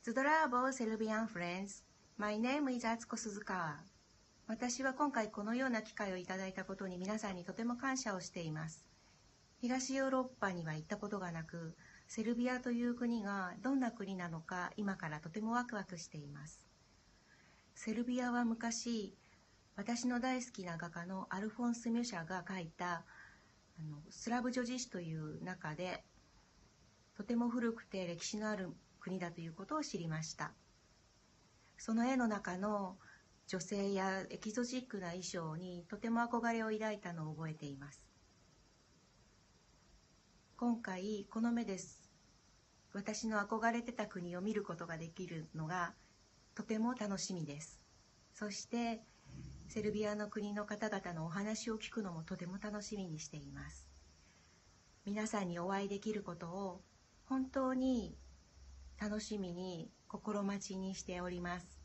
Zdravo, Serbian friends. My name is Atsuko Suzukawa. 私は今回このような機会をいただいたことに皆さんにとても感謝をしています。東ヨーロッパには行ったことがなく、セルビアという国がどんな国なのか今からとてもワクワクしています。セルビアは昔、私の大好きな画家のアルフォンス・ミュシャが描いたスラブ女子誌という中で、とても古くて歴史のある国だということを知りました。その絵の中の女性やエキゾチックな衣装にとても憧れを抱いたのを覚えています。今回この目です私の憧れてた国を見ることができるのがとても楽しみです。そしてセルビアの国の方々のお話を聞くのもとても楽しみにしています。皆さんにお会いできることを本当に楽しみに心待ちにしております。